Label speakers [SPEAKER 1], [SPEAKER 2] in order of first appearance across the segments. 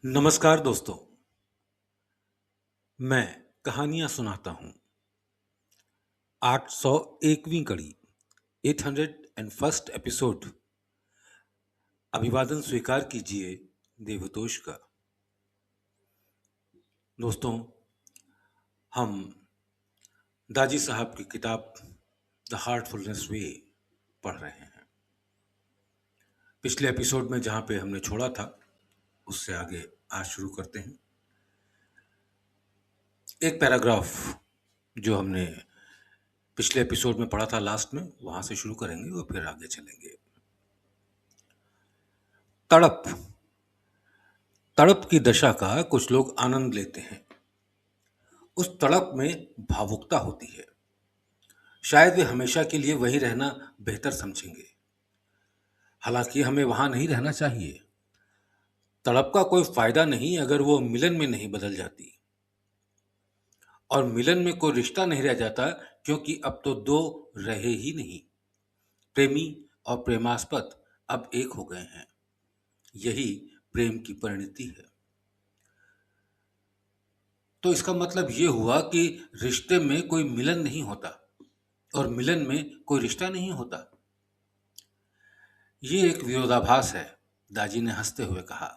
[SPEAKER 1] नमस्कार दोस्तों। मैं कहानियां सुनाता हूं। 801वीं कड़ी, 801st एपिसोड। अभिवादन स्वीकार कीजिए देवतोष का। दोस्तों, हम दाजी साहब की किताब द हार्टफुलनेस वे पढ़ रहे हैं। पिछले एपिसोड में जहां पे हमने छोड़ा था उससे आगे आज शुरू करते हैं। एक पैराग्राफ जो हमने पिछले एपिसोड में पढ़ा था लास्ट में, वहां से शुरू करेंगे और फिर आगे चलेंगे। तड़प तड़प की दशा का कुछ लोग आनंद लेते हैं। उस तड़प में भावुकता होती है। शायद वे हमेशा के लिए वहीं रहना बेहतर समझेंगे। हालांकि हमें वहां नहीं रहना चाहिए। तड़प का कोई फायदा नहीं अगर वो मिलन में नहीं बदल जाती। और मिलन में कोई रिश्ता नहीं रह जाता, क्योंकि अब तो दो रहे ही नहीं। प्रेमी और प्रेमास्पद अब एक हो गए हैं। यही प्रेम की परिणति है। तो इसका मतलब ये हुआ कि रिश्ते में कोई मिलन नहीं होता और मिलन में कोई रिश्ता नहीं होता। ये एक विरोधाभास है, दाजी ने हंसते हुए कहा।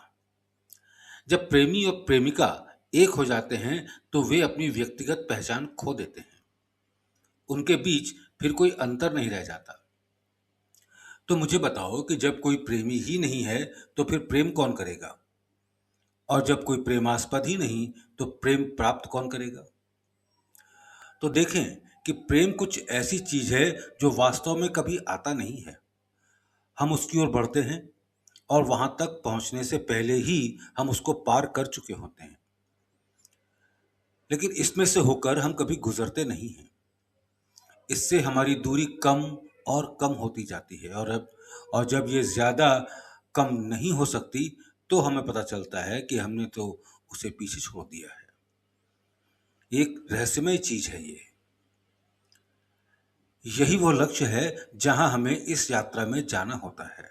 [SPEAKER 1] जब प्रेमी और प्रेमिका एक हो जाते हैं तो वे अपनी व्यक्तिगत पहचान खो देते हैं। उनके बीच फिर कोई अंतर नहीं रह जाता। तो मुझे बताओ कि जब कोई प्रेमी ही नहीं है तो फिर प्रेम कौन करेगा? और जब कोई प्रेमास्पद ही नहीं तो प्रेम प्राप्त कौन करेगा? तो देखें कि प्रेम कुछ ऐसी चीज है जो वास्तव में कभी आता नहीं है। हम उसकी ओर बढ़ते हैं और वहां तक पहुंचने से पहले ही हम उसको पार कर चुके होते हैं। लेकिन इसमें से होकर हम कभी गुजरते नहीं हैं। इससे हमारी दूरी कम और कम होती जाती है और जब ये ज्यादा कम नहीं हो सकती तो हमें पता चलता है कि हमने तो उसे पीछे छोड़ दिया है। एक रहस्यमय चीज है ये। यही वो लक्ष्य है जहां हमें इस यात्रा में जाना होता है।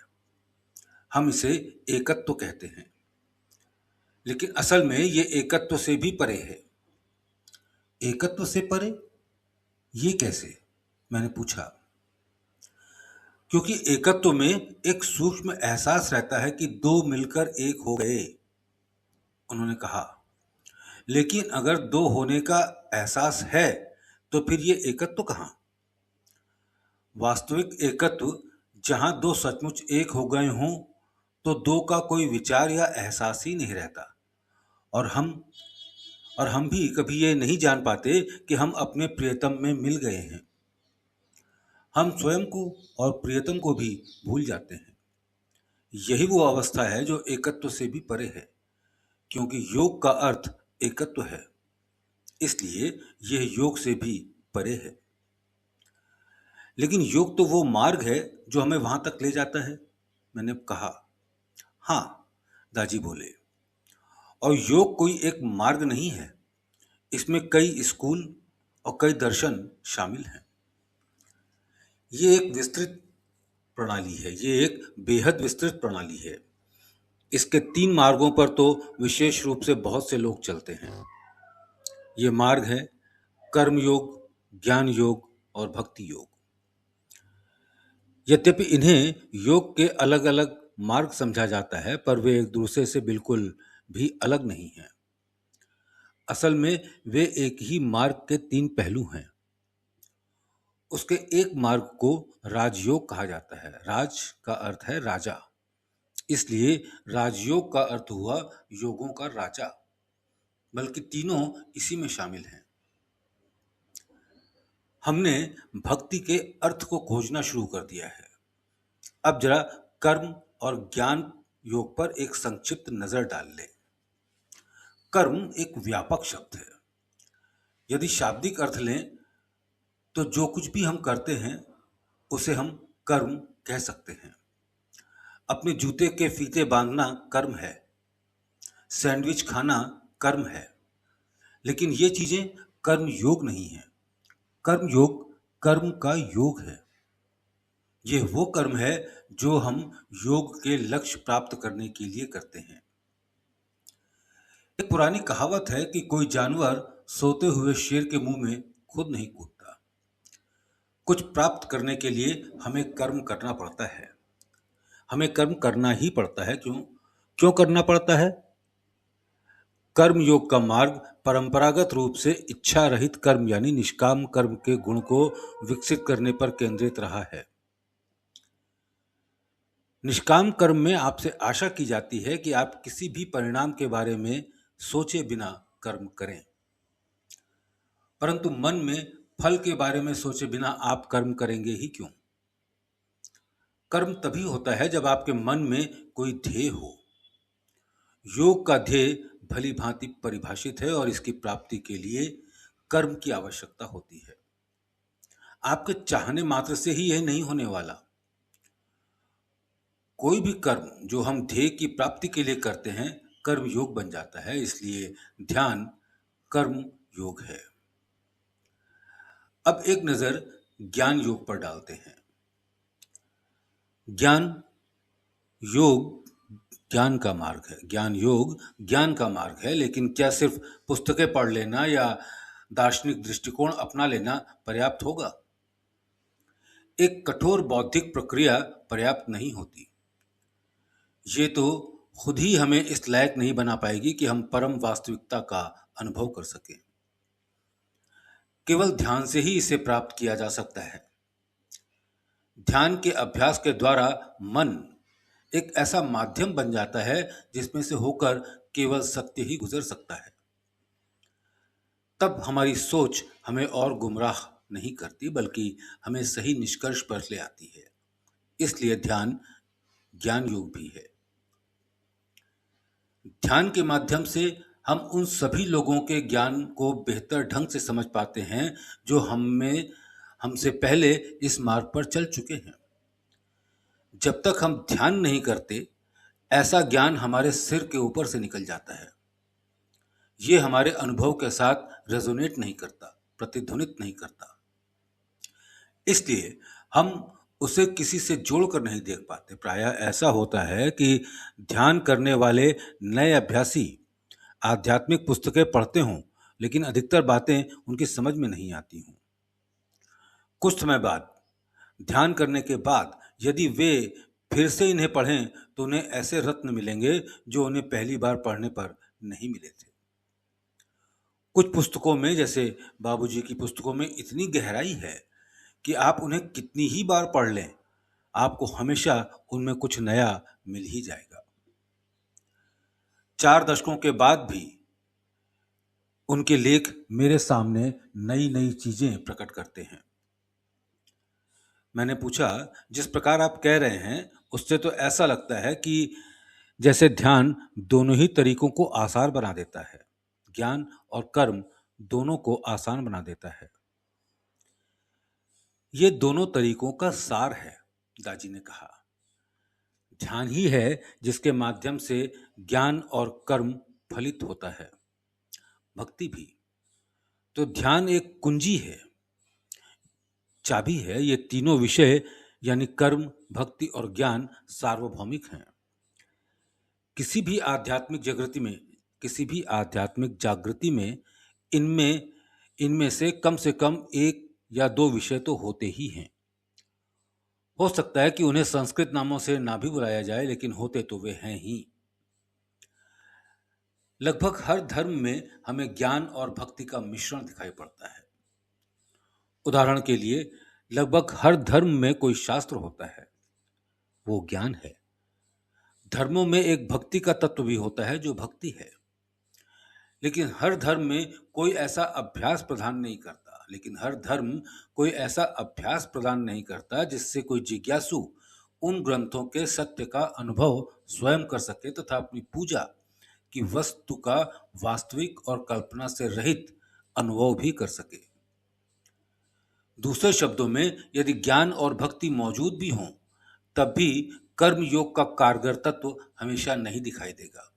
[SPEAKER 1] हम इसे एकत्व कहते हैं, लेकिन असल में ये एकत्व से भी परे है। एकत्व से परे? ये कैसे? मैंने पूछा। क्योंकि एकत्व में एक सूक्ष्म एहसास रहता है कि दो मिलकर एक हो गए, उन्होंने कहा। लेकिन अगर दो होने का एहसास है तो फिर ये एकत्व कहाँ? वास्तविक एकत्व जहां दो सचमुच एक हो गए हों तो दो का कोई विचार या एहसास ही नहीं रहता। और हम और हम भी कभी ये नहीं जान पाते कि हम अपने प्रियतम में मिल गए हैं। हम स्वयं को और प्रियतम को भी भूल जाते हैं। यही वो अवस्था है जो एकत्व से भी परे है, क्योंकि योग का अर्थ एकत्व है। इसलिए यह योग से भी परे है। लेकिन योग तो वो मार्ग है जो हमें वहां तक ले जाता है, मैंने कहा। हाँ, दाजी बोले। और योग कोई एक मार्ग नहीं है। इसमें कई स्कूल और कई दर्शन शामिल हैं। ये एक विस्तृत प्रणाली है। ये एक बेहद विस्तृत प्रणाली है। इसके 3 मार्गों पर तो विशेष रूप से बहुत से लोग चलते हैं। ये मार्ग है कर्म योग, ज्ञान योग और भक्ति योग। यद्यपि इन्हें योग के अलग अलग मार्ग समझा जाता है, पर वे एक दूसरे से बिल्कुल भी अलग नहीं हैं। असल में वे एक ही मार्ग के 3 पहलू हैं। उसके एक मार्ग को राजयोग कहा जाता है। राज का अर्थ है राजा, इसलिए राजयोग का अर्थ हुआ योगों का राजा। बल्कि तीनों इसी में शामिल हैं। हमने भक्ति के अर्थ को खोजना शुरू कर दिया है। अब जरा कर्म और ज्ञान योग पर एक संक्षिप्त नजर डाल लें। कर्म एक व्यापक शब्द है। यदि शाब्दिक अर्थ लें तो जो कुछ भी हम करते हैं उसे हम कर्म कह सकते हैं। अपने जूते के फीते बांधना कर्म है। सैंडविच खाना कर्म है। लेकिन ये चीजें कर्म योग नहीं है। कर्म योग कर्म का योग है। यह वो कर्म है जो हम योग के लक्ष्य प्राप्त करने के लिए करते हैं। एक पुरानी कहावत है कि कोई जानवर सोते हुए शेर के मुंह में खुद नहीं कूदता। कुछ प्राप्त करने के लिए हमें कर्म करना पड़ता है। हमें कर्म करना ही पड़ता है। क्यों? क्यों करना पड़ता है? कर्म योग का मार्ग परंपरागत रूप से इच्छा रहित कर्म यानी निष्काम कर्म के गुण को विकसित करने पर केंद्रित रहा है। निष्काम कर्म में आपसे आशा की जाती है कि आप किसी भी परिणाम के बारे में सोचे बिना कर्म करें। परंतु मन में फल के बारे में सोचे बिना आप कर्म करेंगे ही क्यों? कर्म तभी होता है जब आपके मन में कोई ध्येय हो। योग का ध्येय भली भांति परिभाषित है और इसकी प्राप्ति के लिए कर्म की आवश्यकता होती है। आपके चाहने मात्र से ही यह नहीं होने वाला। कोई भी कर्म जो हम ध्येय की प्राप्ति के लिए करते हैं कर्म योग बन जाता है। इसलिए ध्यान कर्म योग है। अब एक नजर ज्ञान योग पर डालते हैं। ज्ञान योग ज्ञान का मार्ग है। ज्ञान योग ज्ञान का मार्ग है, लेकिन क्या सिर्फ पुस्तकें पढ़ लेना या दार्शनिक दृष्टिकोण अपना लेना पर्याप्त होगा? एक कठोर बौद्धिक प्रक्रिया पर्याप्त नहीं होती। ये तो खुद ही हमें इस लायक नहीं बना पाएगी कि हम परम वास्तविकता का अनुभव कर सकें। केवल ध्यान से ही इसे प्राप्त किया जा सकता है। ध्यान के अभ्यास के द्वारा मन एक ऐसा माध्यम बन जाता है जिसमें से होकर केवल सत्य ही गुजर सकता है। तब हमारी सोच हमें और गुमराह नहीं करती, बल्कि हमें सही निष्कर्ष पर ले आती है। इसलिए ध्यान ज्ञान योग भी है। ध्यान के माध्यम से हम उन सभी लोगों के ज्ञान को बेहतर ढंग से समझ पाते हैं जो हमसे पहले इस मार्ग पर चल चुके हैं। जब तक हम ध्यान नहीं करते, ऐसा ज्ञान हमारे सिर के ऊपर से निकल जाता है। ये हमारे अनुभव के साथ रेजोनेट नहीं करता, प्रतिध्वनित नहीं करता। इसलिए हम उसे किसी से जोड़कर नहीं देख पाते। प्रायः ऐसा होता है कि ध्यान करने वाले नए अभ्यासी आध्यात्मिक पुस्तकें पढ़ते हों, लेकिन अधिकतर बातें उनकी समझ में नहीं आती हों। कुछ समय बाद, ध्यान करने के बाद यदि वे फिर से इन्हें पढ़ें तो उन्हें ऐसे रत्न मिलेंगे जो उन्हें पहली बार पढ़ने पर नहीं मिले थे। कुछ पुस्तकों में, जैसे बाबूजी की पुस्तकों में, इतनी गहराई है कि आप उन्हें कितनी ही बार पढ़ लें, आपको हमेशा उनमें कुछ नया मिल ही जाएगा। 4 दशकों के बाद भी उनके लेख मेरे सामने नई नई चीजें प्रकट करते हैं। मैंने पूछा, जिस प्रकार आप कह रहे हैं उससे तो ऐसा लगता है कि जैसे ध्यान दोनों ही तरीकों को आसान बना देता है। ज्ञान और कर्म दोनों को आसान बना देता है। ये दोनों तरीकों का सार है, दाजी ने कहा। ध्यान ही है जिसके माध्यम से ज्ञान और कर्म फलित होता है, भक्ति भी। तो ध्यान एक कुंजी है, चाबी है। ये तीनों विषय यानी कर्म, भक्ति और ज्ञान सार्वभौमिक हैं। किसी भी आध्यात्मिक जागृति में इनमें इनमें से कम एक या दो विषय तो होते ही हैं। हो सकता है कि उन्हें संस्कृत नामों से ना भी बुलाया जाए, लेकिन होते तो वे हैं ही। लगभग हर धर्म में हमें ज्ञान और भक्ति का मिश्रण दिखाई पड़ता है। उदाहरण के लिए, लगभग हर धर्म में कोई शास्त्र होता है, वो ज्ञान है। धर्मों में एक भक्ति का तत्व भी होता है, जो भक्ति है। लेकिन हर धर्म में कोई ऐसा अभ्यास प्रदान नहीं करता जिससे कोई जिज्ञासु उन ग्रंथों के सत्य का अनुभव स्वयं कर सके तथा अपनी पूजा की वस्तु का वास्तविक और कल्पना से रहित अनुभव भी कर सके। दूसरे शब्दों में, यदि ज्ञान और भक्ति मौजूद भी हों, तब भी कर्म योग का कारगर तत्व हमेशा नहीं दिखाई देगा।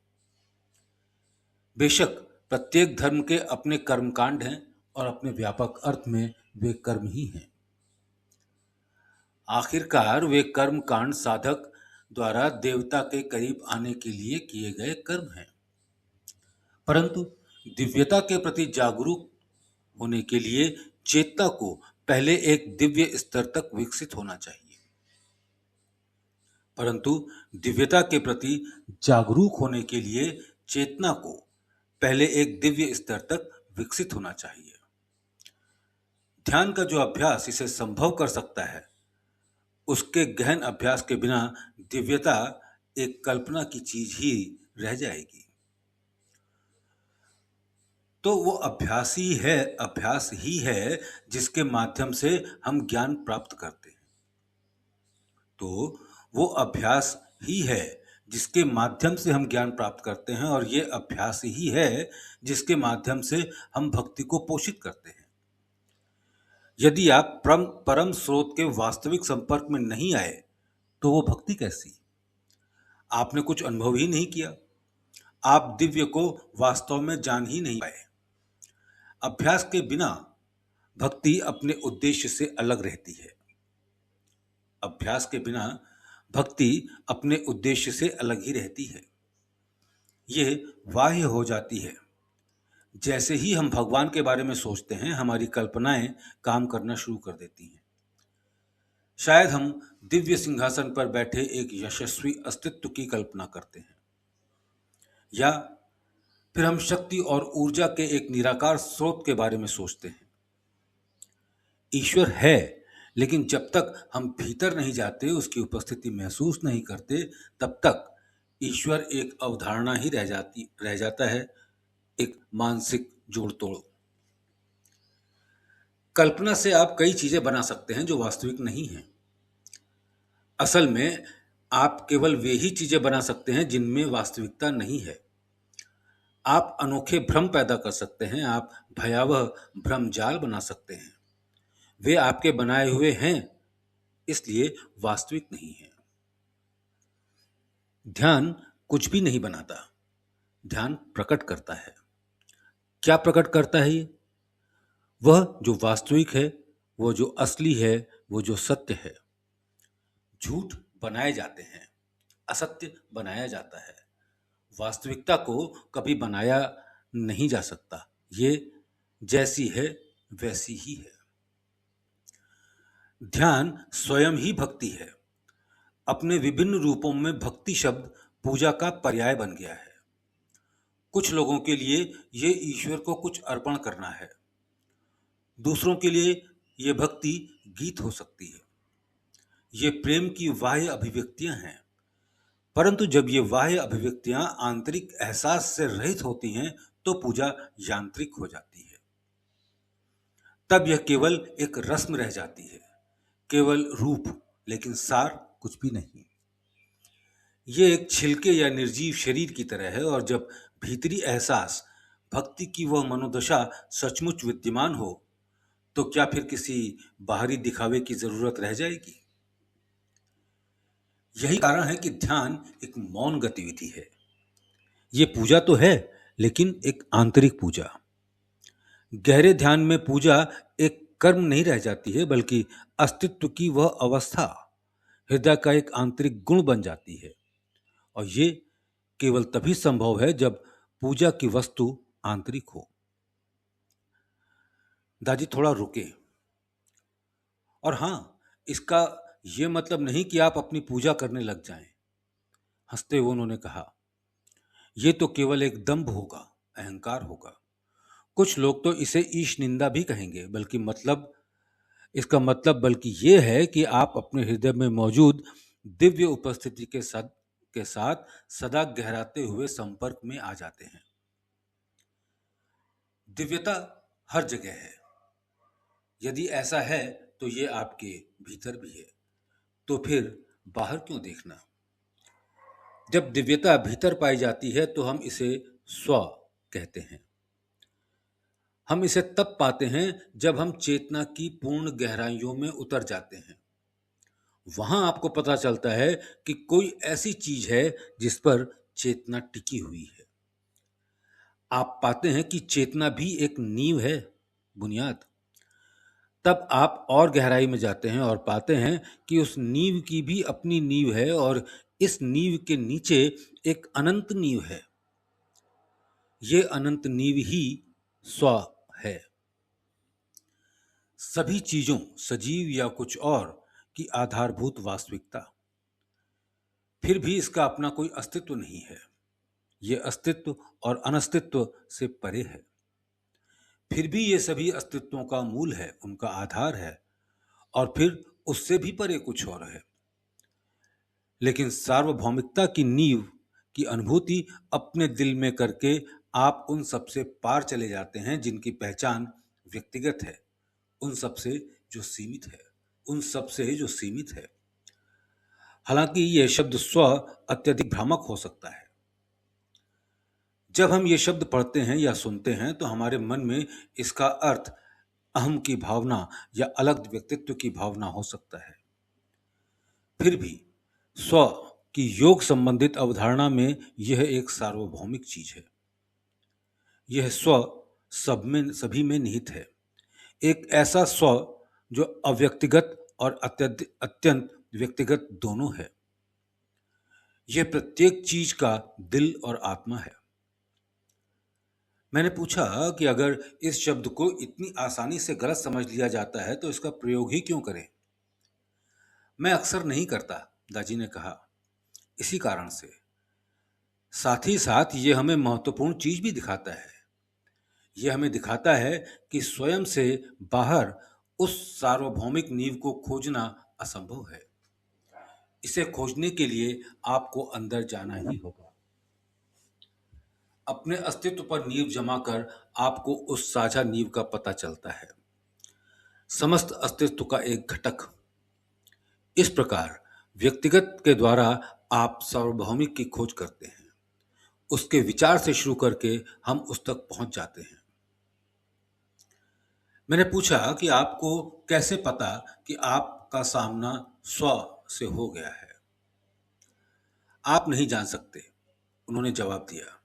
[SPEAKER 1] बेशक प्रत्येक धर्म के अपने कर्मकांड हैं और अपने व्यापक अर्थ में वे कर्म ही हैं। आखिरकार वे कर्मकांड साधक द्वारा देवता के करीब आने के लिए किए गए कर्म हैं। परंतु दिव्यता के प्रति जागरूक होने के लिए चेतना को पहले एक दिव्य स्तर तक विकसित होना चाहिए। परंतु दिव्यता के प्रति जागरूक होने के लिए चेतना को पहले एक दिव्य स्तर तक विकसित होना चाहिए। ध्यान का जो अभ्यास इसे संभव कर सकता है, उसके गहन अभ्यास के बिना दिव्यता एक कल्पना की चीज ही रह जाएगी। तो वो अभ्यास ही है जिसके माध्यम से हम ज्ञान प्राप्त करते हैं। तो वो अभ्यास ही है जिसके माध्यम से हम ज्ञान प्राप्त करते हैं, और ये अभ्यास ही है जिसके माध्यम से हम भक्ति को पोषित करते हैं। यदि आप परम स्रोत के वास्तविक संपर्क में नहीं आए तो वो भक्ति कैसी? आपने कुछ अनुभव ही नहीं किया, आप दिव्य को वास्तव में जान ही नहीं पाए। अभ्यास के बिना भक्ति अपने उद्देश्य से अलग रहती है। अभ्यास के बिना भक्ति अपने उद्देश्य से अलग ही रहती है। ये बाह्य हो जाती है। जैसे ही हम भगवान के बारे में सोचते हैं, हमारी कल्पनाएं काम करना शुरू कर देती हैं। शायद हम दिव्य सिंहासन पर बैठे एक यशस्वी अस्तित्व की कल्पना करते हैं, या फिर हम शक्ति और ऊर्जा के एक निराकार स्रोत के बारे में सोचते हैं। ईश्वर है, लेकिन जब तक हम भीतर नहीं जाते, उसकी उपस्थिति महसूस नहीं करते, तब तक ईश्वर एक अवधारणा ही रह जाता है, एक मानसिक जोड़ तोड़। कल्पना से आप कई चीजें बना सकते हैं जो वास्तविक नहीं हैं। असल में आप केवल वे ही चीजें बना सकते हैं जिनमें वास्तविकता नहीं है। आप अनोखे भ्रम पैदा कर सकते हैं, आप भयावह भ्रम जाल बना सकते हैं। वे आपके बनाए हुए हैं, इसलिए वास्तविक नहीं है। ध्यान कुछ भी नहीं बनाता, ध्यान प्रकट करता है। क्या प्रकट करता है ये? वह जो वास्तविक है, वो जो असली है, वो जो सत्य है। झूठ बनाए जाते हैं, असत्य बनाया जाता है। वास्तविकता को कभी बनाया नहीं जा सकता। ये जैसी है वैसी ही है। ध्यान स्वयं ही भक्ति है। अपने विभिन्न रूपों में भक्ति शब्द पूजा का पर्याय बन गया है। कुछ लोगों के लिए ये ईश्वर को कुछ अर्पण करना है, दूसरों के लिए ये भक्ति गीत हो सकती है। ये प्रेम की बाह्य अभिव्यक्तियां हैं, परंतु जब ये बाह्य अभिव्यक्तियां आंतरिक एहसास से रहित होती हैं तो पूजा यांत्रिक हो जाती है। तब यह केवल एक रस्म रह जाती है, केवल रूप, लेकिन सार कुछ भी नहीं। ये एक छिलके या निर्जीव शरीर की तरह है, और जब भीतरी एहसास, भक्ति की वह मनोदशा सचमुच विद्यमान हो, तो क्या फिर किसी बाहरी दिखावे की जरूरत रह जाएगी? यही कारण है कि ध्यान एक मौन गतिविधि है। ये पूजा तो है, लेकिन एक आंतरिक पूजा। गहरे ध्यान में पूजा एक कर्म नहीं रह जाती है, बल्कि अस्तित्व की वह अवस्था, हृदय का एक आंतरिक गुण बन जाती है। और ये केवल तभी संभव है जब पूजा की वस्तु आंतरिक हो। दादी थोड़ा रुके। और हाँ, इसका ये मतलब नहीं कि आप अपनी पूजा करने लग जाएं। हंसते हुए उन्होंने कहा, ये तो केवल एक दंभ होगा, अहंकार होगा। कुछ लोग तो इसे ईश निंदा भी कहेंगे, इसका मतलब बल्कि ये है कि आप अपने हृदय में मौजूद दिव्य उपस्थिति के साथ सदा गहराते हुए संपर्क में आ जाते हैं। दिव्यता हर जगह है। यदि ऐसा है तो ये आपके भीतर भी है, तो फिर बाहर क्यों देखना? जब दिव्यता भीतर पाई जाती है तो हम इसे स्व कहते हैं। हम इसे तब पाते हैं जब हम चेतना की पूर्ण गहराइयों में उतर जाते हैं। वहां आपको पता चलता है कि कोई ऐसी चीज है जिस पर चेतना टिकी हुई है। आप पाते हैं कि चेतना भी एक नींव है, बुनियाद। तब आप और गहराई में जाते हैं और पाते हैं कि उस नींव की भी अपनी नींव है, और इस नींव के नीचे एक अनंत नींव है। ये अनंत नींव ही स्व है। सभी चीजों, सजीव या कुछ और, की आधारभूत वास्तविकता। फिर भी इसका अपना कोई अस्तित्व नहीं है। ये अस्तित्व और अनस्तित्व से परे है। फिर भी ये सभी अस्तित्वों का मूल है, उनका आधार है, और फिर उससे भी परे कुछ और है। लेकिन सार्वभौमिकता की नींव की अनुभूति अपने दिल में करके आप उन सबसे पार चले जाते हैं जिनकी पहचान व्यक्तिगत है, उन सबसे जो सीमित है, उन सबसे जो सीमित है। हालांकि यह शब्द स्व अत्यधिक भ्रामक हो सकता है। जब हम ये शब्द पढ़ते हैं या सुनते हैं तो हमारे मन में इसका अर्थ अहम की भावना या अलग व्यक्तित्व की भावना हो सकता है। फिर भी स्व की योग संबंधित अवधारणा में यह एक सार्वभौमिक चीज है। यह स्व सभी में निहित है, एक ऐसा स्व जो अव्यक्तिगत और अत्यंत व्यक्तिगत दोनों है। यह प्रत्येक चीज का दिल और आत्मा है। मैंने पूछा कि अगर इस शब्द को इतनी आसानी से गलत समझ लिया जाता है तो इसका प्रयोग ही क्यों करें? मैं अक्सर नहीं करता, दाजी ने कहा, इसी कारण से। साथ ही साथ ये हमें महत्वपूर्ण चीज भी दिखाता है। यह हमें दिखाता है कि स्वयं से बाहर उस सार्वभौमिक नींव को खोजना असंभव है। इसे खोजने के लिए आपको अंदर जाना ही होगा। अपने अस्तित्व पर नींव जमा कर आपको उस साझा नींव का पता चलता है, समस्त अस्तित्व का एक घटक। इस प्रकार व्यक्तिगत के द्वारा आप सार्वभौमिक की खोज करते हैं। उसके विचार से शुरू करके हम उस तक पहुंच जाते हैं। मैंने पूछा कि आपको कैसे पता कि आपका सामना स्व से हो गया है? आप नहीं जान सकते, उन्होंने जवाब दिया।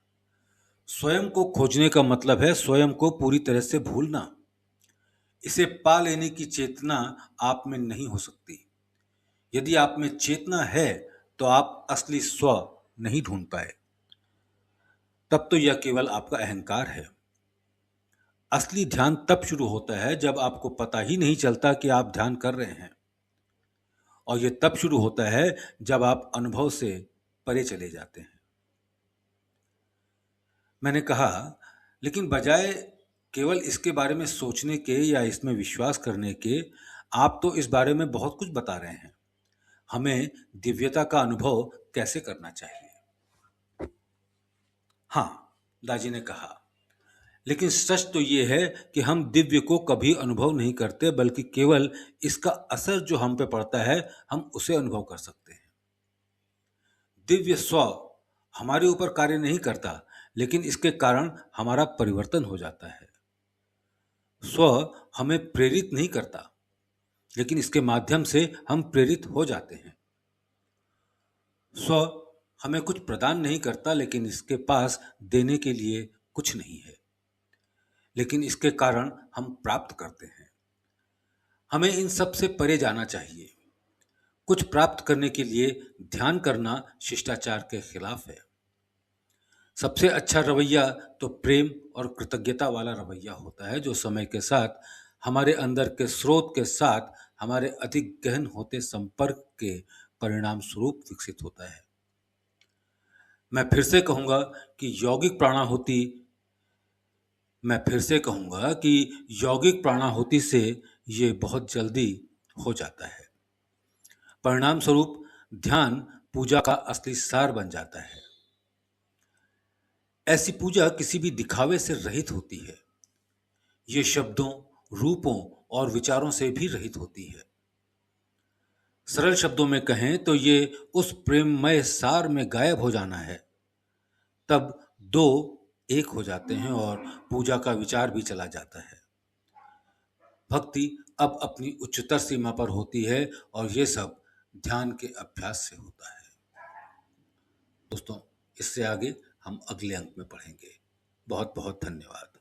[SPEAKER 1] स्वयं को खोजने का मतलब है स्वयं को पूरी तरह से भूलना। इसे पा लेने की चेतना आप में नहीं हो सकती। यदि आप में चेतना है तो आप असली स्व नहीं ढूंढ पाए। तब तो यह केवल आपका अहंकार है। असली ध्यान तब शुरू होता है जब आपको पता ही नहीं चलता कि आप ध्यान कर रहे हैं, और यह तब शुरू होता है जब आप अनुभव से परे चले जाते हैं। मैंने कहा, लेकिन बजाय केवल इसके बारे में सोचने के या इसमें विश्वास करने के, आप तो इस बारे में बहुत कुछ बता रहे हैं। हमें दिव्यता का अनुभव कैसे करना चाहिए? हाँ, दाजी ने कहा, लेकिन सच तो ये है कि हम दिव्य को कभी अनुभव नहीं करते, बल्कि केवल इसका असर जो हम पे पड़ता है हम उसे अनुभव कर सकते हैं। दिव्य स्व हमारे ऊपर कार्य नहीं करता, लेकिन इसके कारण हमारा परिवर्तन हो जाता है। स्व हमें प्रेरित नहीं करता, लेकिन इसके माध्यम से हम प्रेरित हो जाते हैं। स्व हमें कुछ प्रदान नहीं करता, लेकिन इसके पास देने के लिए कुछ नहीं है, लेकिन इसके कारण हम प्राप्त करते हैं। हमें इन सब से परे जाना चाहिए। कुछ प्राप्त करने के लिए ध्यान करना शिष्टाचार के खिलाफ है। सबसे अच्छा रवैया तो प्रेम और कृतज्ञता वाला रवैया होता है, जो समय के साथ हमारे अंदर के स्रोत के साथ हमारे अधिक गहन होते संपर्क के परिणाम स्वरूप विकसित होता है। मैं फिर से कहूंगा कि यौगिक प्राणाहुति से ये बहुत जल्दी हो जाता है। परिणाम स्वरूप ध्यान पूजा का असली सार बन जाता है। ऐसी पूजा किसी भी दिखावे से रहित होती है। ये शब्दों, रूपों और विचारों से भी रहित होती है। सरल शब्दों में कहें तो ये उस प्रेममय सार में गायब हो जाना है। तब दो एक हो जाते हैं और पूजा का विचार भी चला जाता है। भक्ति अब अपनी उच्चतर सीमा पर होती है, और ये सब ध्यान के अभ्यास से होता है। दोस्तों, इससे आगे हम अगले अंक में पढ़ेंगे। बहुत बहुत धन्यवाद।